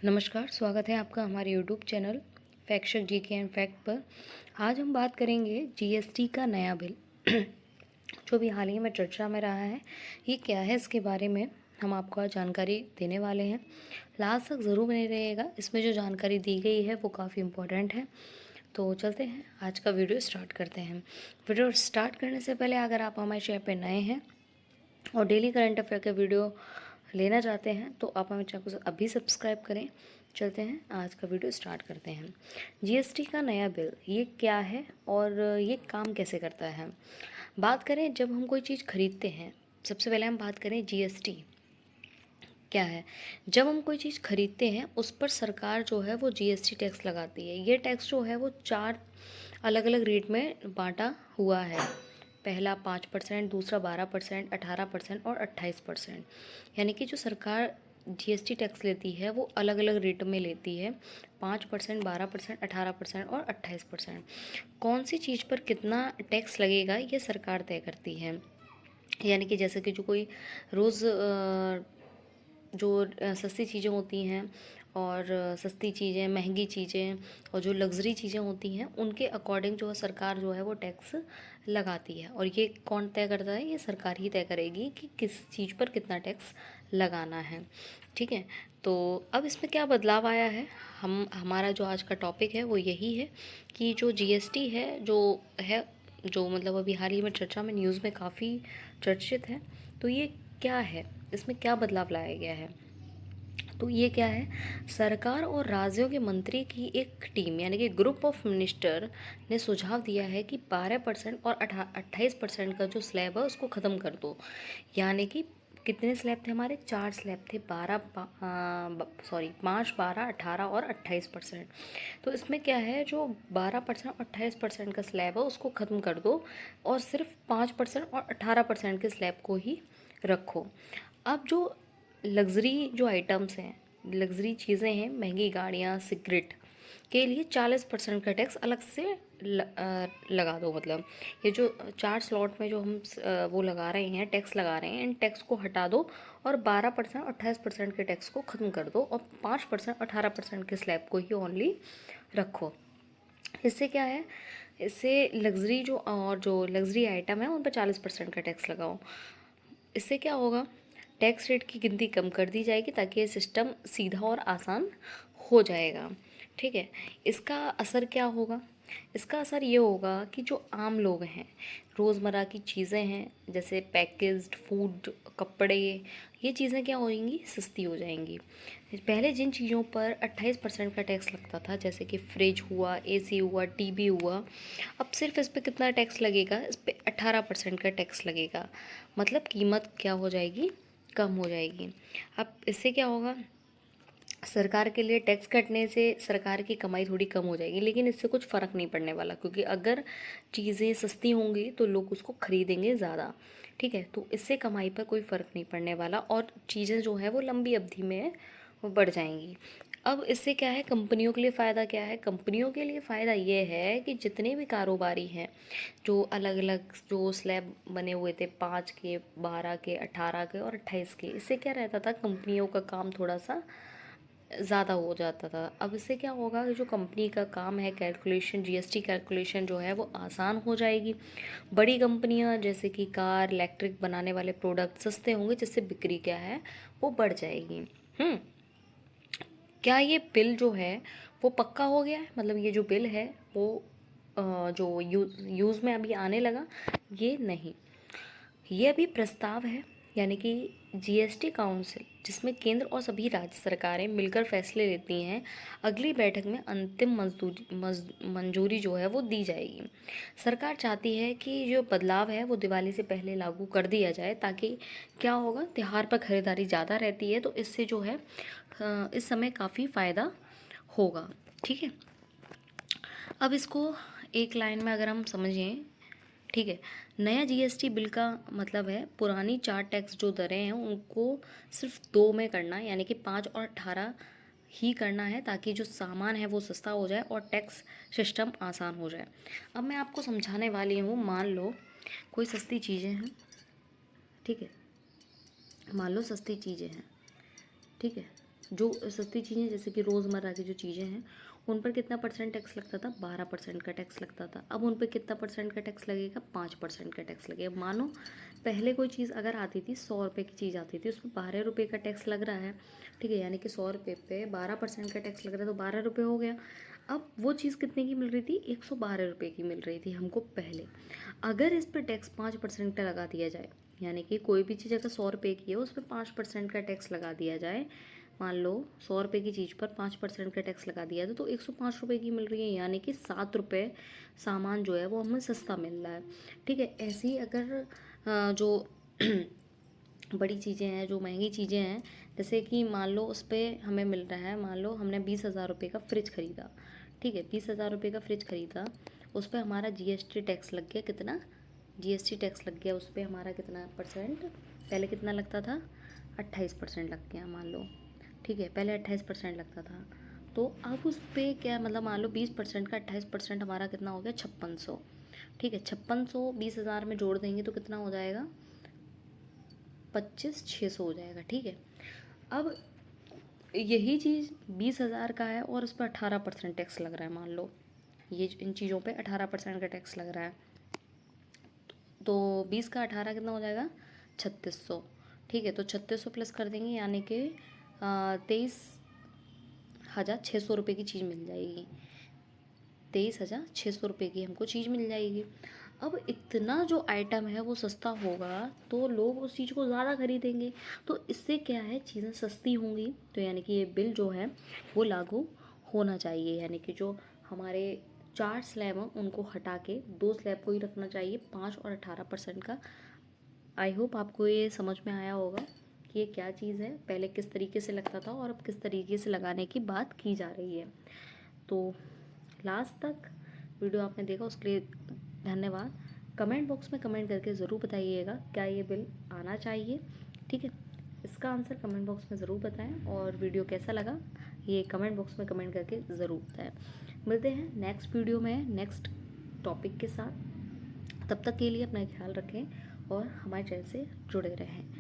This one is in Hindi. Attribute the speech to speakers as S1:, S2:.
S1: नमस्कार, स्वागत है आपका हमारे YouTube channel fact GK and fact पर। आज हम बात करेंगे जीएसटी का नया बिल जो भी हाल ही में चर्चा में रहा है। ये क्या है, इसके बारे में हम आपको आज जानकारी देने वाले हैं। लास्ट तक ज़रूर बने रहिएगा, इसमें जो जानकारी दी गई है वो काफ़ी इम्पोर्टेंट है। तो चलते हैं, आज का वीडियो स्टार्ट करते हैं। वीडियो स्टार्ट करने से पहले अगर आप हमारे चैनल पर नए हैं और डेली करंट अफेयर के वीडियो लेना चाहते हैं तो आप हमारे चैनल को अभी सब्सक्राइब करें। चलते हैं, आज का वीडियो स्टार्ट करते हैं। जीएसटी का नया बिल, ये क्या है और ये काम कैसे करता है। बात करें, जब हम कोई चीज़ खरीदते हैं, सबसे पहले हम बात करें जीएसटी क्या है। जब हम कोई चीज़ खरीदते हैं उस पर सरकार जो है वो जीएसटी टैक्स लगाती है। ये टैक्स जो है वो 4 अलग अलग रेट में बांटा हुआ है। पहला 5%, दूसरा 12%, 18% और 28%। यानी कि जो सरकार जीएसटी टैक्स लेती है वो अलग अलग रेट में लेती है, 5%, 12%, 18% और 28%। कौन सी चीज़ पर कितना टैक्स लगेगा ये सरकार तय करती है। यानी कि जैसे कि जो कोई रोज़ जो सस्ती चीज़ें होती हैं और सस्ती चीज़ें, महंगी चीज़ें और जो लग्जरी चीज़ें होती हैं, उनके अकॉर्डिंग जो है सरकार जो है वो टैक्स लगाती है। और ये कौन तय करता है? ये सरकार ही तय करेगी कि किस चीज़ पर कितना टैक्स लगाना है। ठीक है, तो अब इसमें क्या बदलाव आया है, हमारा जो आज का टॉपिक है वो यही है कि जो जीएसटी है जो मतलब अभी हाल ही में चर्चा में, न्यूज़ में काफ़ी चर्चित है। तो ये क्या है, इसमें क्या बदलाव लाया गया है। तो ये क्या है, सरकार और राज्यों के मंत्री की एक टीम यानी कि ग्रुप ऑफ मिनिस्टर ने सुझाव दिया है कि 12% और 28% का जो स्लैब है उसको ख़त्म कर दो। यानी कि कितने स्लैब थे हमारे? 4 स्लैब थे, 5, 12, 18 और 28%। तो इसमें क्या है, जो 12% और 28% का स्लैब है उसको ख़त्म कर दो और सिर्फ 5% और 18% के स्लैब को ही रखो। अब जो लग्ज़री जो आइटम्स हैं, लग्ज़री चीज़ें हैं, महंगी गाड़ियाँ, सिगरेट के लिए 40% का टैक्स अलग से लगा दो। मतलब ये जो 4 स्लॉट में जो हम वो लगा रहे हैं, टैक्स लगा रहे हैं, इन टैक्स को हटा दो और 12%, 28% के टैक्स को ख़त्म कर दो और 5%, 18% के स्लैब को ही ओनली रखो। इससे क्या है, इससे लग्ज़री जो लग्ज़री आइटम है उन पर 40% का टैक्स लगाओ। इससे क्या होगा, टैक्स रेट की गिनती कम कर दी जाएगी ताकि ये सिस्टम सीधा और आसान हो जाएगा। ठीक है, इसका असर क्या होगा? इसका असर ये होगा कि जो आम लोग हैं, रोज़मर्रा की चीज़ें हैं जैसे पैकेज्ड फूड, कपड़े, ये चीज़ें क्या होंगी, सस्ती हो जाएंगी। पहले जिन चीज़ों पर 28% का टैक्स लगता था, जैसे कि फ्रिज हुआ, एसी हुआ, टीवी हुआ, अब सिर्फ इस पर कितना टैक्स लगेगा? इस पर 18% का टैक्स लगेगा। मतलब कीमत क्या हो जाएगी, कम हो जाएगी। अब इससे क्या होगा, सरकार के लिए टैक्स कटने से सरकार की कमाई थोड़ी कम हो जाएगी, लेकिन इससे कुछ फ़र्क नहीं पड़ने वाला, क्योंकि अगर चीज़ें सस्ती होंगी तो लोग उसको ख़रीदेंगे ज़्यादा। ठीक है, तो इससे कमाई पर कोई फ़र्क नहीं पड़ने वाला और चीज़ें जो है वो लंबी अवधि में वो बढ़ जाएंगी। अब इससे क्या है, कंपनियों के लिए फ़ायदा क्या है? कंपनियों के लिए फ़ायदा ये है कि जितने भी कारोबारी हैं, जो अलग अलग जो स्लैब बने हुए थे, 5 के, 12 के, 18 के और 28 के, इससे क्या रहता था, कंपनियों का काम थोड़ा सा ज़्यादा हो जाता था। अब इससे क्या होगा कि जो कंपनी का काम है, कैलकुलेशन, जीएसटी कैलकुलेशन जो है वो आसान हो जाएगी। बड़ी कंपनियां जैसे कि कार, इलेक्ट्रिक बनाने वाले प्रोडक्ट सस्ते होंगे, जिससे बिक्री क्या है वो बढ़ जाएगी। क्या ये बिल जो है वो पक्का हो गया है? मतलब ये जो बिल है वो जो यूज़ में अभी आने लगा? ये नहीं, ये अभी प्रस्ताव है। यानी कि जीएसटी काउंसिल, जिसमें केंद्र और सभी राज्य सरकारें मिलकर फैसले लेती हैं, अगली बैठक में अंतिम मंजूरी जो है वो दी जाएगी। सरकार चाहती है कि जो बदलाव है वो दिवाली से पहले लागू कर दिया जाए, ताकि क्या होगा, त्योहार पर खरीदारी ज़्यादा रहती है, तो इससे जो है इस समय काफ़ी फ़ायदा होगा। ठीक है, अब इसको एक लाइन में अगर हम समझें, ठीक है, नया जीएसटी बिल का मतलब है पुरानी 4 टैक्स जो दरें हैं उनको सिर्फ 2 में करना, यानी कि 5 और 18 ही करना है, ताकि जो सामान है वो सस्ता हो जाए और टैक्स सिस्टम आसान हो जाए। अब मैं आपको समझाने वाली हूँ। मान लो कोई सस्ती चीज़ें हैं, ठीक है, मान लो सस्ती चीज़ें हैं, ठीक है, जो सस्ती चीज़ें जैसे कि रोज़मर्रा की जो चीज़ें हैं उन पर कितना परसेंट टैक्स लगता था, 12% का टैक्स लगता था। अब उन पर कितना परसेंट का टैक्स लगेगा, 5% का टैक्स लगेगा। मानो पहले कोई चीज़ अगर आती थी, 100 रुपये की चीज़ आती थी, उसमें 12 रुपये का टैक्स लग रहा है, ठीक है, यानी कि 100 रुपये पे 12% का टैक्स लग रहा है, तो 12 रुपये हो गया। अब वो चीज़ कितने की मिल रही थी, 112 रुपये की मिल रही थी हमको पहले। अगर इस पर टैक्स 5% का लगा दिया जाए, यानी कि कोई भी चीज़ अगर 100 रुपये की है उस पर 5% का टैक्स लगा दिया जाए, मान लो 100 रुपये की चीज़ पर 5% का टैक्स लगा दिया था, तो 105 रुपये की मिल रही है, यानी कि 7 रुपये सामान जो है वो हमें सस्ता मिल रहा है, ठीक है। ऐसे ही अगर जो बड़ी चीज़ें हैं, जो महंगी चीज़ें हैं, जैसे कि मान लो उस पर हमें मिल रहा है, मान लो हमने 20,000 रुपये का फ्रिज ख़रीदा, ठीक है, 20,000 रुपये का फ्रिज ख़रीदा, उस पर हमारा जीएसटी टैक्स लग गया, कितना जीएसटी टैक्स लग गया उस पर हमारा, कितना परसेंट, पहले कितना लगता था, 28% लग गया मान लो, ठीक है, पहले 28% लगता था। तो अब उस पर क्या, मतलब मान लो 20% का 28% हमारा कितना हो गया, 5600, ठीक है, 5600 20,000 में जोड़ देंगे तो कितना हो जाएगा, 25,600 हो जाएगा, ठीक है। अब यही चीज़ 20,000 का है और उस पर 18% टैक्स लग रहा है, मान लो ये इन चीज़ों पे 18% का टैक्स लग रहा है, तो 20 का 18 कितना हो जाएगा, 3600, ठीक है। तो 3600 प्लस कर देंगे, यानी कि 23,600 रुपये की चीज़ मिल जाएगी, 23,600 रुपये की हमको चीज़ मिल जाएगी। अब इतना जो आइटम है वो सस्ता होगा तो लोग उस चीज़ को ज़्यादा खरीदेंगे, तो इससे क्या है, चीज़ें सस्ती होंगी, तो यानी कि ये बिल जो है वो लागू होना चाहिए, यानी कि जो हमारे 4 स्लैब हैं उनको हटा के 2 स्लैब को ही रखना चाहिए, 5 और 18% का। आई होप आपको ये समझ में आया होगा कि ये क्या चीज़ है, पहले किस तरीके से लगता था और अब किस तरीके से लगाने की बात की जा रही है। तो लास्ट तक वीडियो आपने देखा उसके लिए धन्यवाद। कमेंट बॉक्स में कमेंट करके ज़रूर बताइएगा क्या ये बिल आना चाहिए, ठीक है। इसका आंसर कमेंट बॉक्स में ज़रूर बताएं, और वीडियो कैसा लगा ये कमेंट बॉक्स में कमेंट करके ज़रूर बताएं। मिलते हैं नेक्स्ट वीडियो में नेक्स्ट टॉपिक के साथ, तब तक के लिए अपना ख्याल रखें और हमारे चैनल से जुड़े रहें।